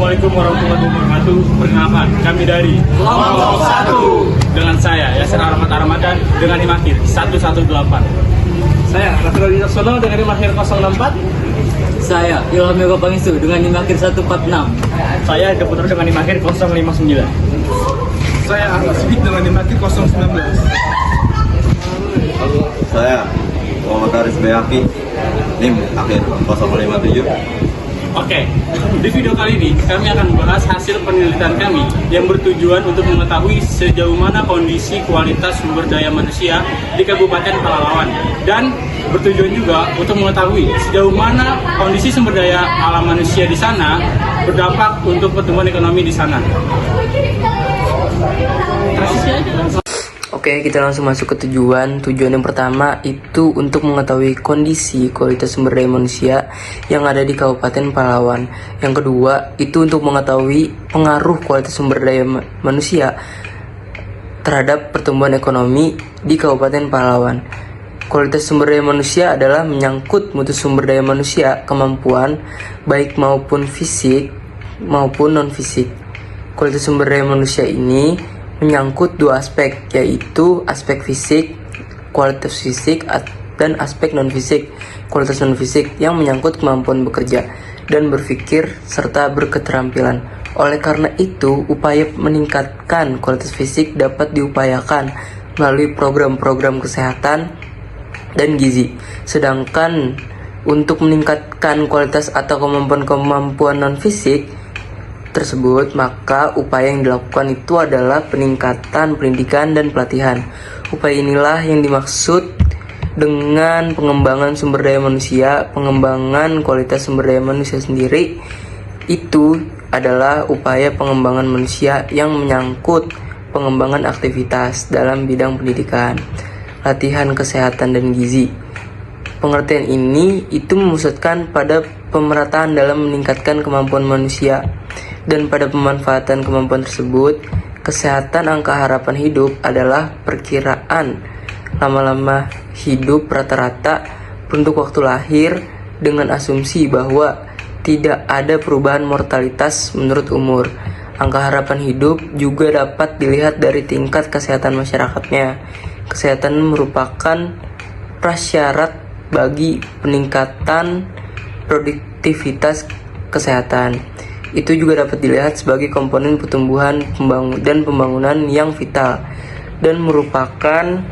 Assalamualaikum warahmatullahi wabarakatuh. Perkenalkan, kami dari Kelompok 1. dengan saya Yasir Ahmad Ramadan dengan Imakir 118. Saya Rasul Yassono dengan Imakir 064. Saya Ilham Yoga Pangisu dengan Imakir 146. Saya Deputer dengan Imakir 059. Saya Ahmad Sidik dengan Imakir 019. Saya Muhammad Aris Bayaki, NIM akhir 057. Oke, di video kali ini kami akan membahas hasil penelitian kami yang bertujuan untuk mengetahui sejauh mana kondisi kualitas sumber daya manusia di Kabupaten Pelalawan, dan bertujuan juga untuk mengetahui sejauh mana kondisi sumber daya alam manusia di sana berdampak untuk pertumbuhan ekonomi di sana. Oke, kita langsung masuk ke tujuan. Tujuan yang pertama itu untuk mengetahui kondisi kualitas sumber daya manusia yang ada di Kabupaten Pelalawan. Yang kedua itu untuk mengetahui pengaruh kualitas sumber daya manusia terhadap pertumbuhan ekonomi di Kabupaten Pelalawan. Kualitas sumber daya manusia adalah menyangkut mutu sumber daya manusia, kemampuan baik maupun fisik maupun non-fisik. Kualitas sumber daya manusia ini menyangkut dua aspek, yaitu aspek fisik, kualitas fisik, dan aspek non-fisik, kualitas non-fisik yang menyangkut kemampuan bekerja dan berpikir serta berketerampilan. Oleh karena itu, upaya meningkatkan kualitas fisik dapat diupayakan melalui program-program kesehatan dan gizi. Sedangkan untuk meningkatkan kualitas atau kemampuan non-fisik tersebut, maka upaya yang dilakukan itu adalah peningkatan pendidikan dan pelatihan. Upaya inilah yang dimaksud dengan pengembangan sumber daya manusia. Pengembangan kualitas sumber daya manusia sendiri itu adalah upaya pengembangan manusia yang menyangkut pengembangan aktivitas dalam bidang pendidikan, latihan kesehatan dan gizi. Pengertian ini itu memusatkan pada pemerataan dalam meningkatkan kemampuan manusia, dan pada pemanfaatan kemampuan tersebut. Kesehatan angka harapan hidup adalah perkiraan lama-lama hidup rata-rata untuk waktu lahir dengan asumsi bahwa tidak ada perubahan mortalitas menurut umur. Angka harapan hidup juga dapat dilihat dari tingkat kesehatan masyarakatnya. Kesehatan merupakan prasyarat bagi peningkatan produktivitas kesehatan. Itu juga dapat dilihat sebagai komponen pertumbuhan dan pembangunan yang vital dan merupakan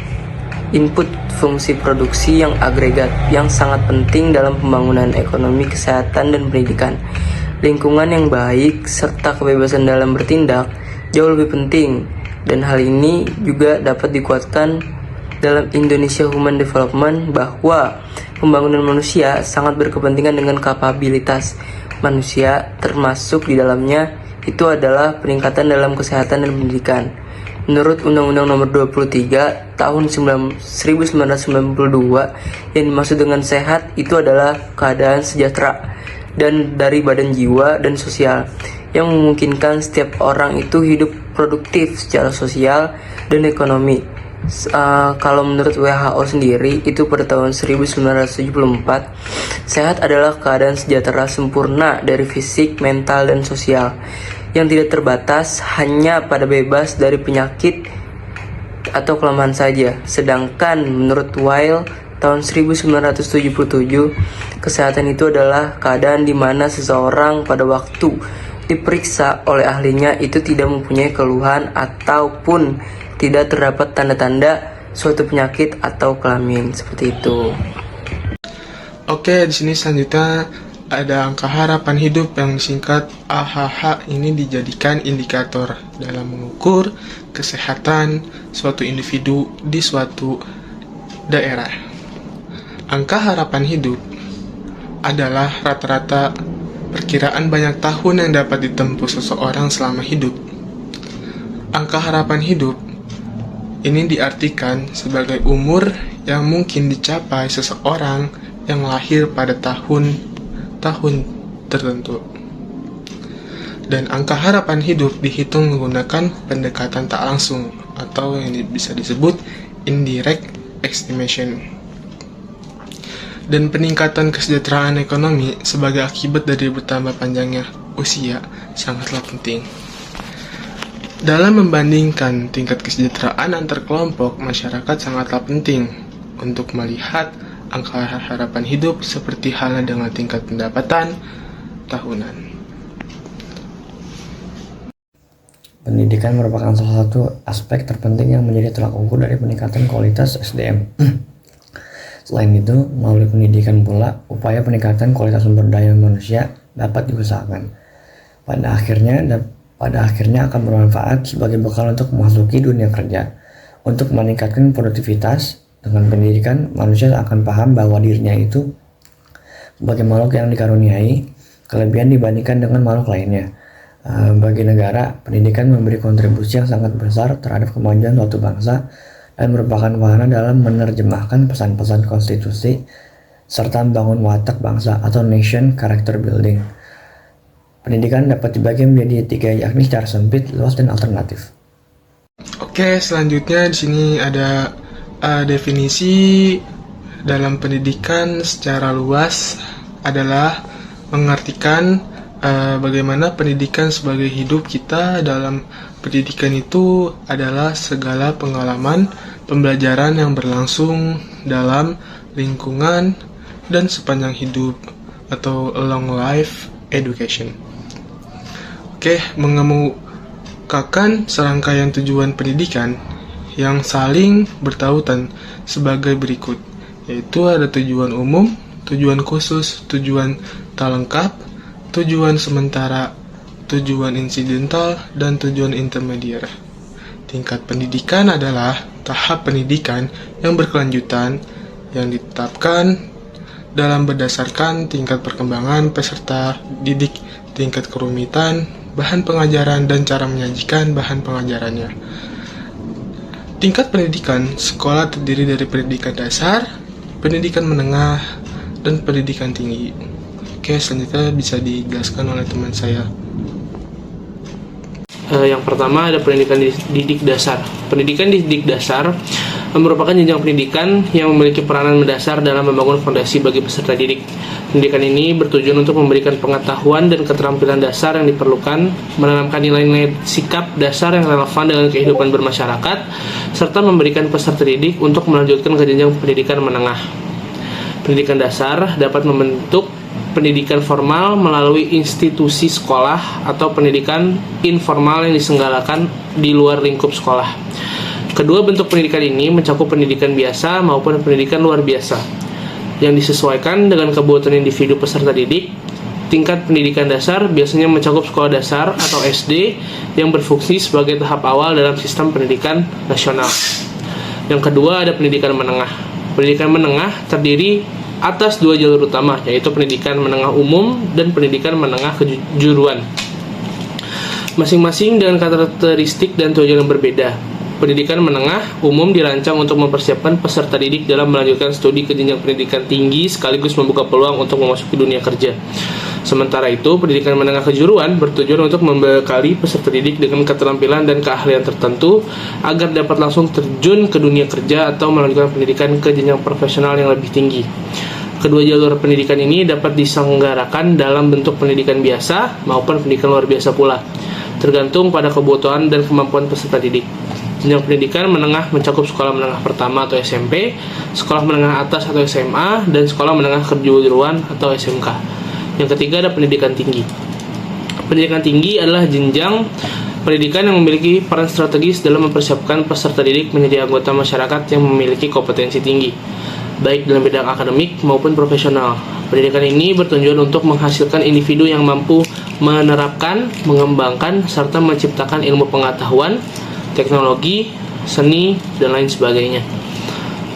input fungsi produksi yang agregat yang sangat penting dalam pembangunan ekonomi, kesehatan, dan pendidikan. Lingkungan yang baik serta kebebasan dalam bertindak jauh lebih penting, dan hal ini juga dapat dikuatkan dalam Indonesia Human Development bahwa pembangunan manusia sangat berkepentingan dengan kapabilitas manusia, termasuk di dalamnya itu adalah peningkatan dalam kesehatan dan pendidikan. Menurut Undang-Undang Nomor 23 Tahun 1992, yang dimaksud dengan sehat itu adalah keadaan sejahtera dan dari badan, jiwa, dan sosial yang memungkinkan setiap orang itu hidup produktif secara sosial dan ekonomi. Kalau menurut WHO sendiri itu pada tahun 1974, sehat adalah keadaan sejahtera sempurna dari fisik, mental, dan sosial yang tidak terbatas hanya pada bebas dari penyakit atau kelemahan saja. Sedangkan menurut Weil tahun 1977, kesehatan itu adalah keadaan di mana seseorang pada waktu diperiksa oleh ahlinya itu tidak mempunyai keluhan ataupun tidak terdapat tanda-tanda suatu penyakit atau kelamin, seperti itu. Oke, di sini selanjutnya ada angka harapan hidup yang disingkat AHH. Ini dijadikan indikator dalam mengukur kesehatan suatu individu di suatu daerah. Angka harapan hidup adalah rata-rata perkiraan banyak tahun yang dapat ditempuh seseorang selama hidup. Angka harapan hidup ini diartikan sebagai umur yang mungkin dicapai seseorang yang lahir pada tahun-tahun tertentu. Dan angka harapan hidup dihitung menggunakan pendekatan tak langsung atau yang bisa disebut indirect estimation. Dan peningkatan kesejahteraan ekonomi sebagai akibat dari bertambah panjangnya usia sangatlah penting. Dalam membandingkan tingkat kesejahteraan antar kelompok, masyarakat sangatlah penting untuk melihat angka harapan hidup seperti halnya dengan tingkat pendapatan tahunan. Pendidikan merupakan salah satu aspek terpenting yang menjadi tolak ukur dari peningkatan kualitas SDM. Selain itu, melalui pendidikan pula, upaya peningkatan kualitas sumber daya manusia dapat diusahakan. Pada akhirnya akan bermanfaat sebagai bekal untuk memasuki dunia kerja. Untuk meningkatkan produktivitas, dengan pendidikan, manusia akan paham bahwa dirinya itu sebagai makhluk yang dikaruniai kelebihan dibandingkan dengan makhluk lainnya. Bagi negara, pendidikan memberi kontribusi yang sangat besar terhadap kemajuan suatu bangsa dan merupakan wahana dalam menerjemahkan pesan-pesan konstitusi serta membangun watak bangsa atau nation character building. Pendidikan dapat dibagi menjadi 3, yakni secara sempit, luas, dan alternatif. Oke, selanjutnya di sini ada definisi dalam pendidikan secara luas adalah mengartikan bagaimana pendidikan sebagai hidup kita. Dalam pendidikan itu adalah segala pengalaman pembelajaran yang berlangsung dalam lingkungan dan sepanjang hidup atau long life education. Oke, mengemukakan serangkaian tujuan pendidikan yang saling bertautan sebagai berikut, yaitu ada tujuan umum, tujuan khusus, tujuan tak lengkap, tujuan sementara, tujuan insidental, dan tujuan intermedier. Tingkat pendidikan adalah tahap pendidikan yang berkelanjutan yang ditetapkan dalam berdasarkan tingkat perkembangan peserta didik, tingkat kerumitan, bahan pengajaran, dan cara menyajikan bahan pengajarannya. Tingkat pendidikan sekolah terdiri dari pendidikan dasar, pendidikan menengah, dan pendidikan tinggi. Oke, selanjutnya bisa dijelaskan oleh teman saya. Yang pertama ada pendidikan didik dasar. Pendidikan didik dasar merupakan jenjang pendidikan yang memiliki peranan mendasar dalam membangun fondasi bagi peserta didik. Pendidikan ini bertujuan untuk memberikan pengetahuan dan keterampilan dasar yang diperlukan, menanamkan nilai-nilai sikap dasar yang relevan dengan kehidupan bermasyarakat, serta memberikan peserta didik untuk melanjutkan ke jenjang pendidikan menengah. Pendidikan dasar dapat membentuk pendidikan formal melalui institusi sekolah atau pendidikan informal yang diselenggarakan di luar lingkup sekolah. Kedua bentuk pendidikan ini mencakup pendidikan biasa maupun pendidikan luar biasa yang disesuaikan dengan kebutuhan individu peserta didik. Tingkat pendidikan dasar biasanya mencakup sekolah dasar atau SD yang berfungsi sebagai tahap awal dalam sistem pendidikan nasional. Yang kedua ada pendidikan menengah. Pendidikan menengah terdiri atas 2 jalur utama, yaitu pendidikan menengah umum dan pendidikan menengah kejuruan. Masing-masing dengan karakteristik dan tujuan yang berbeda. Pendidikan menengah umum dirancang untuk mempersiapkan peserta didik dalam melanjutkan studi ke jenjang pendidikan tinggi sekaligus membuka peluang untuk memasuki dunia kerja. Sementara itu, pendidikan menengah kejuruan bertujuan untuk membekali peserta didik dengan keterampilan dan keahlian tertentu agar dapat langsung terjun ke dunia kerja atau melanjutkan pendidikan ke jenjang profesional yang lebih tinggi. Kedua jalur pendidikan ini dapat diselenggarakan dalam bentuk pendidikan biasa maupun pendidikan luar biasa pula, tergantung pada kebutuhan dan kemampuan peserta didik. Jenjang pendidikan menengah mencakup sekolah menengah pertama atau SMP, sekolah menengah atas atau SMA, dan sekolah menengah kejuruan atau SMK. Yang ketiga ada pendidikan tinggi. Pendidikan tinggi adalah jenjang pendidikan yang memiliki peran strategis dalam mempersiapkan peserta didik menjadi anggota masyarakat yang memiliki kompetensi tinggi, baik dalam bidang akademik maupun profesional. Pendidikan ini bertujuan untuk menghasilkan individu yang mampu menerapkan, mengembangkan, serta menciptakan ilmu pengetahuan, teknologi, seni, dan lain sebagainya.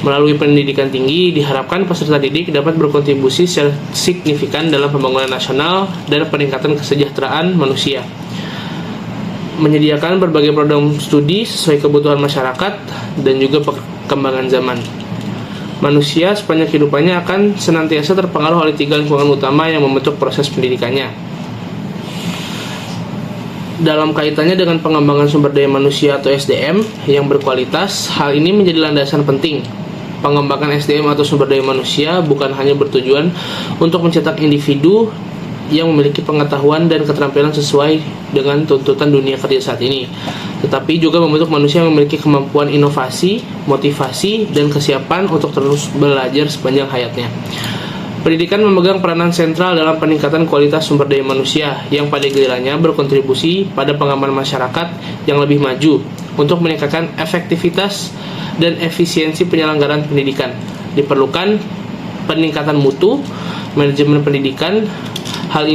Melalui pendidikan tinggi, diharapkan peserta didik dapat berkontribusi secara signifikan dalam pembangunan nasional dan peningkatan kesejahteraan manusia. Menyediakan berbagai program studi sesuai kebutuhan masyarakat dan juga perkembangan zaman. Manusia sepanjang kehidupannya akan senantiasa terpengaruh oleh 3 lingkungan utama yang membentuk proses pendidikannya. Dalam kaitannya dengan pengembangan sumber daya manusia atau SDM yang berkualitas, hal ini menjadi landasan penting. Pengembangan SDM atau sumber daya manusia bukan hanya bertujuan untuk mencetak individu yang memiliki pengetahuan dan keterampilan sesuai dengan tuntutan dunia kerja saat ini, tetapi juga membentuk manusia yang memiliki kemampuan inovasi, motivasi, dan kesiapan untuk terus belajar sepanjang hayatnya. Pendidikan memegang peranan sentral dalam peningkatan kualitas sumber daya manusia yang pada gilirannya berkontribusi pada pengembangan masyarakat yang lebih maju untuk meningkatkan efektivitas dan efisiensi penyelenggaraan pendidikan. Diperlukan peningkatan mutu manajemen pendidikan. Hal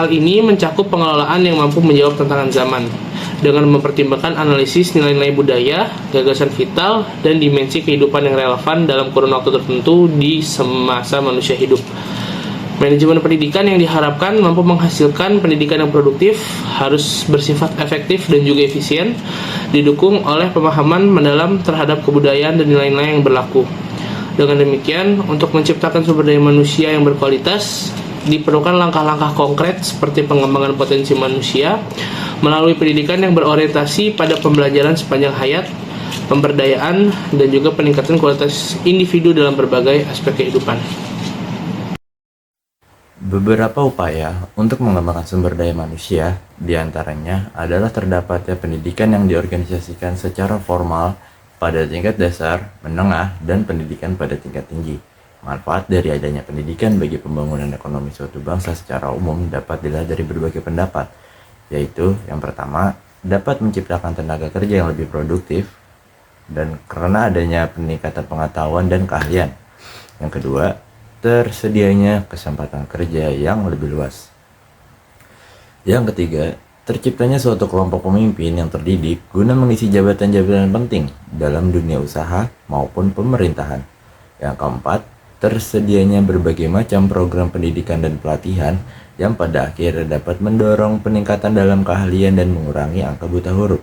ini mencakup pengelolaan yang mampu menjawab tantangan zaman dengan mempertimbangkan analisis nilai-nilai budaya, gagasan vital, dan dimensi kehidupan yang relevan dalam kurun waktu tertentu di semasa manusia hidup. Manajemen pendidikan yang diharapkan mampu menghasilkan pendidikan yang produktif, harus bersifat efektif dan juga efisien, didukung oleh pemahaman mendalam terhadap kebudayaan dan nilai-nilai yang berlaku. Dengan demikian, untuk menciptakan sumber daya manusia yang berkualitas, diperlukan langkah-langkah konkret seperti pengembangan potensi manusia melalui pendidikan yang berorientasi pada pembelajaran sepanjang hayat, pemberdayaan, dan juga peningkatan kualitas individu dalam berbagai aspek kehidupan. Beberapa upaya untuk mengembangkan sumber daya manusia, diantaranya adalah terdapatnya pendidikan yang diorganisasikan secara formal pada tingkat dasar, menengah, dan pendidikan pada tingkat tinggi. Manfaat dari adanya pendidikan bagi pembangunan ekonomi suatu bangsa secara umum dapat dilihat dari berbagai pendapat, yaitu yang pertama, dapat menciptakan tenaga kerja yang lebih produktif, dan karena adanya peningkatan pengetahuan dan keahlian. Yang kedua, tersedianya kesempatan kerja yang lebih luas. Yang ketiga, terciptanya suatu kelompok pemimpin yang terdidik guna mengisi jabatan-jabatan penting dalam dunia usaha maupun pemerintahan. Yang keempat, tersedianya berbagai macam program pendidikan dan pelatihan yang pada akhirnya dapat mendorong peningkatan dalam keahlian dan mengurangi angka buta huruf.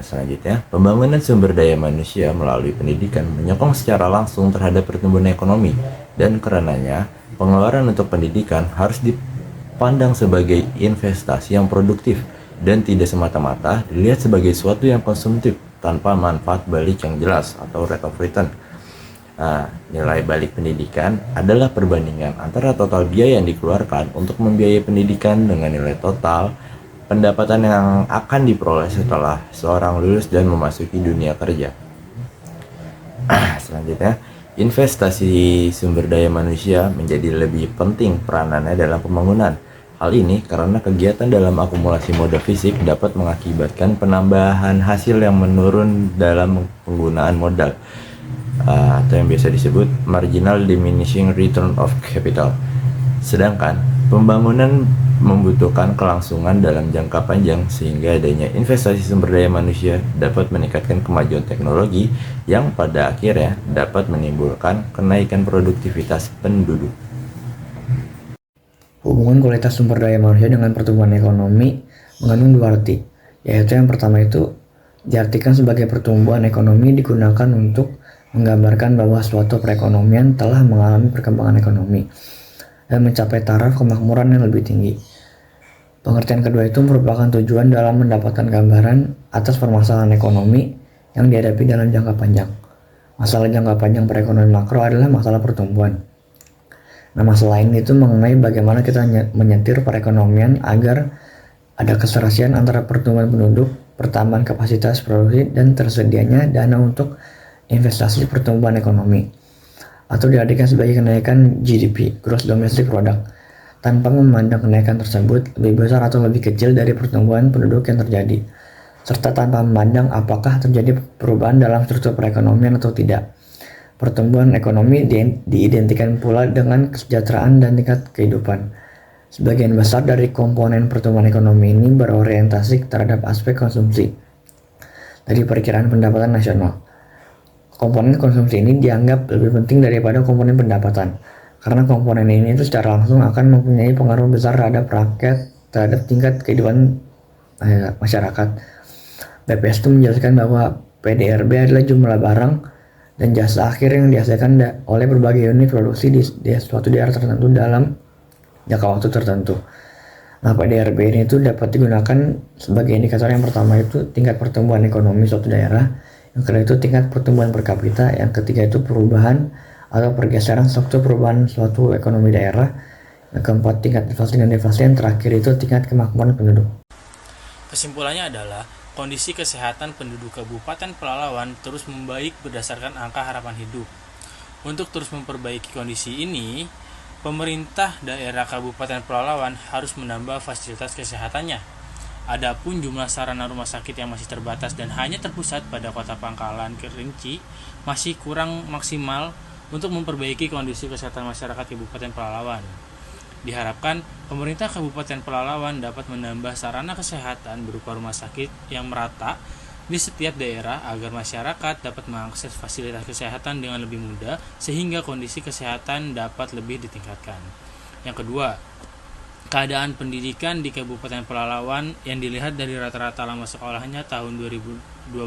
Selanjutnya, pembangunan sumber daya manusia melalui pendidikan menyokong secara langsung terhadap pertumbuhan ekonomi, dan karenanya pengeluaran untuk pendidikan harus dipandang sebagai investasi yang produktif dan tidak semata-mata dilihat sebagai suatu yang konsumtif tanpa manfaat balik yang jelas atau rate of return. Nilai balik pendidikan adalah perbandingan antara total biaya yang dikeluarkan untuk membiayai pendidikan dengan nilai total pendapatan yang akan diperoleh setelah seorang lulus dan memasuki dunia kerja. Selanjutnya, investasi sumber daya manusia menjadi lebih penting peranannya dalam pembangunan. Hal ini karena kegiatan dalam akumulasi modal fisik dapat mengakibatkan penambahan hasil yang menurun dalam penggunaan modal, atau yang biasa disebut marginal diminishing return of capital. Sedangkan pembangunan membutuhkan kelangsungan dalam jangka panjang, sehingga adanya investasi sumber daya manusia dapat meningkatkan kemajuan teknologi yang pada akhirnya dapat menimbulkan kenaikan produktivitas penduduk. Hubungan kualitas sumber daya manusia dengan pertumbuhan ekonomi mengandung dua arti, yaitu yang pertama itu diartikan sebagai pertumbuhan ekonomi digunakan untuk menggambarkan bahwa suatu perekonomian telah mengalami perkembangan ekonomi dan mencapai taraf kemakmuran yang lebih tinggi. Pengertian kedua itu merupakan tujuan dalam mendapatkan gambaran atas permasalahan ekonomi yang dihadapi dalam jangka panjang. Masalah jangka panjang perekonomian makro adalah masalah pertumbuhan. Nah, masalah ini itu mengenai bagaimana kita menyetir perekonomian agar ada keserasian antara pertumbuhan penduduk, pertambahan kapasitas produksi, dan tersedianya dana untuk investasi pertumbuhan ekonomi, atau diartikan sebagai kenaikan GDP (Gross Domestic Product), tanpa memandang kenaikan tersebut lebih besar atau lebih kecil dari pertumbuhan penduduk yang terjadi, serta tanpa memandang apakah terjadi perubahan dalam struktur perekonomian atau tidak. Pertumbuhan ekonomi diidentikan pula dengan kesejahteraan dan tingkat kehidupan. Sebagian besar dari komponen pertumbuhan ekonomi ini berorientasi terhadap aspek konsumsi dari perkiraan pendapatan nasional. Komponen konsumsi ini dianggap lebih penting daripada komponen pendapatan, karena komponen ini itu secara langsung akan mempunyai pengaruh besar terhadap rakyat, terhadap tingkat kehidupan masyarakat. BPS itu menjelaskan bahwa PDRB adalah jumlah barang dan jasa akhir yang dihasilkan oleh berbagai unit produksi di suatu daerah tertentu dalam jangka waktu tertentu. Nah, PDRB ini itu dapat digunakan sebagai indikator. Yang pertama itu tingkat pertumbuhan ekonomi suatu daerah, yang kedua itu tingkat pertumbuhan per kapita, yang ketiga itu perubahan atau pergeseran struktur perubahan suatu ekonomi daerah, keempat tingkat inflasi dan deflasi, yang terakhir itu tingkat kemakmuran penduduk. Kesimpulannya adalah kondisi kesehatan penduduk Kabupaten Pelalawan terus membaik berdasarkan angka harapan hidup. Untuk terus memperbaiki kondisi ini, pemerintah daerah Kabupaten Pelalawan harus menambah fasilitas kesehatannya. Adapun jumlah sarana rumah sakit yang masih terbatas dan hanya terpusat pada Kota Pangkalan Kerinci masih kurang maksimal untuk memperbaiki kondisi kesehatan masyarakat Kabupaten Pelalawan. Diharapkan pemerintah Kabupaten Pelalawan dapat menambah sarana kesehatan berupa rumah sakit yang merata di setiap daerah agar masyarakat dapat mengakses fasilitas kesehatan dengan lebih mudah sehingga kondisi kesehatan dapat lebih ditingkatkan. Yang kedua, keadaan pendidikan di Kabupaten Pelalawan yang dilihat dari rata-rata lama sekolahnya tahun 2012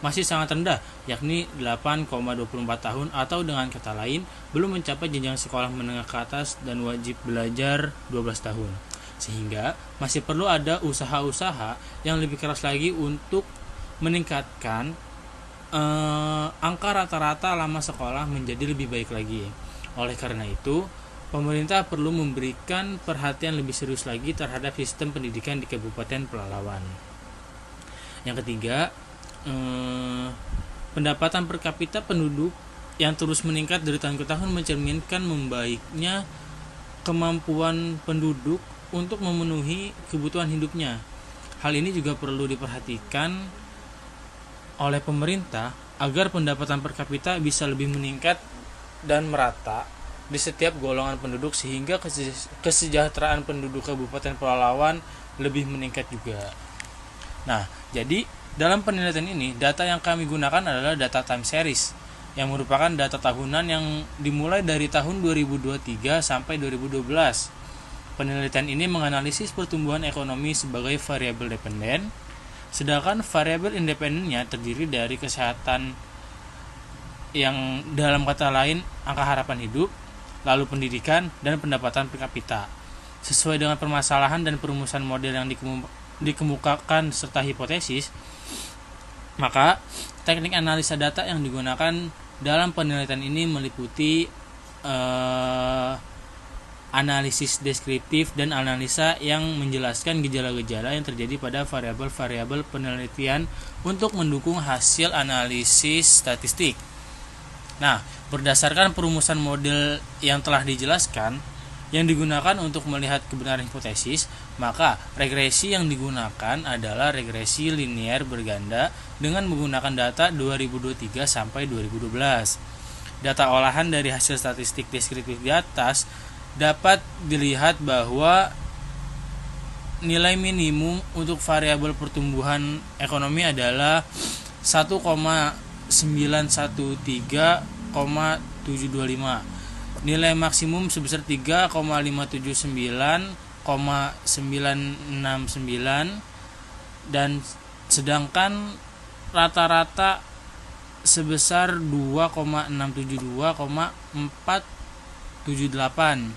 masih sangat rendah, yakni 8,24 tahun, atau dengan kata lain belum mencapai jenjang sekolah menengah ke atas dan wajib belajar 12 tahun. Sehingga masih perlu ada usaha-usaha yang lebih keras lagi untuk meningkatkan angka rata-rata lama sekolah menjadi lebih baik lagi. Oleh karena itu, pemerintah perlu memberikan perhatian lebih serius lagi terhadap sistem pendidikan di Kabupaten Pelalawan. Yang ketiga, pendapatan per kapita penduduk yang terus meningkat dari tahun ke tahun mencerminkan membaiknya kemampuan penduduk untuk memenuhi kebutuhan hidupnya. Hal ini juga perlu diperhatikan oleh pemerintah agar pendapatan per kapita bisa lebih meningkat dan merata di setiap golongan penduduk sehingga kesejahteraan penduduk Kabupaten Pelalawan lebih meningkat juga. Nah, jadi dalam penelitian ini data yang kami gunakan adalah data time series yang merupakan data tahunan yang dimulai dari tahun 2023 sampai 2012. Penelitian ini menganalisis pertumbuhan ekonomi sebagai variabel dependen, sedangkan variabel independennya terdiri dari kesehatan, yang dalam kata lain angka harapan hidup, lalu pendidikan, dan pendapatan per kapita. Sesuai dengan permasalahan dan perumusan model yang dikemukakan serta hipotesis, maka teknik analisa data yang digunakan dalam penelitian ini meliputi analisis deskriptif dan analisa yang menjelaskan gejala-gejala yang terjadi pada variabel-variabel penelitian untuk mendukung hasil analisis statistik. Nah, berdasarkan perumusan model yang telah dijelaskan yang digunakan untuk melihat kebenaran hipotesis, maka regresi yang digunakan adalah regresi linear berganda dengan menggunakan data 2023 sampai 2012. Data olahan dari hasil statistik deskriptif di atas dapat dilihat bahwa nilai minimum untuk variabel pertumbuhan ekonomi adalah 1,913,725. Nilai maksimum sebesar 3,579,969 dan sedangkan rata-rata sebesar 2,672,478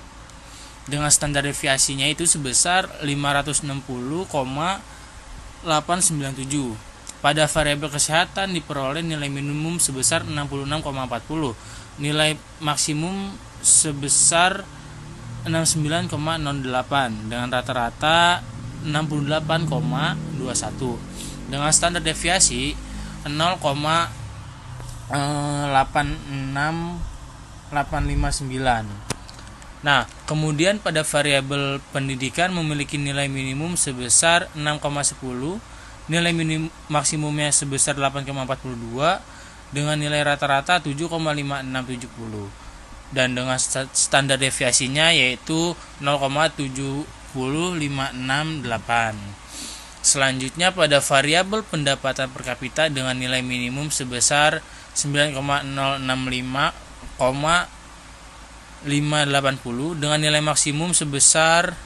dengan standar deviasinya itu sebesar 560,897. Pada variabel kesehatan diperoleh nilai minimum sebesar 66,40, nilai maksimum sebesar 69,08 dengan rata-rata 68,21 dengan standar deviasi 0,86859. Nah, kemudian pada variabel pendidikan memiliki nilai minimum sebesar 6,10, nilai maksimumnya sebesar 8,42 dengan nilai rata-rata 7,5670 dan dengan standar deviasinya yaitu 0,70568. Selanjutnya pada variabel pendapatan per kapita dengan nilai minimum sebesar 9,065,580 dengan nilai maksimum sebesar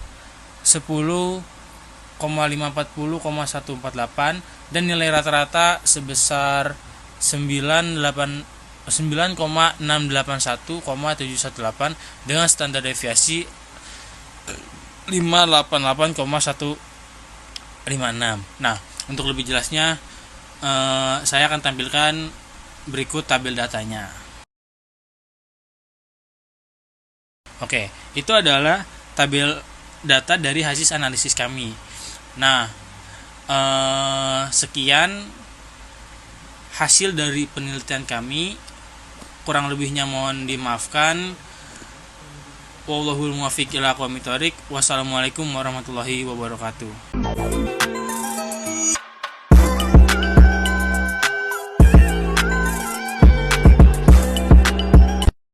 10,540,148 dan nilai rata-rata sebesar 9,681,718 dengan standar deviasi 588,156. Nah, untuk lebih jelasnya saya akan tampilkan berikut tabel datanya. Oke, itu adalah tabel data dari hasil analisis kami. Nah, sekian hasil dari penelitian kami. Kurang lebihnya mohon dimaafkan. Wallahul muwaffiq ila aqwamit thoriq. Wassalamualaikum warahmatullahi wabarakatuh.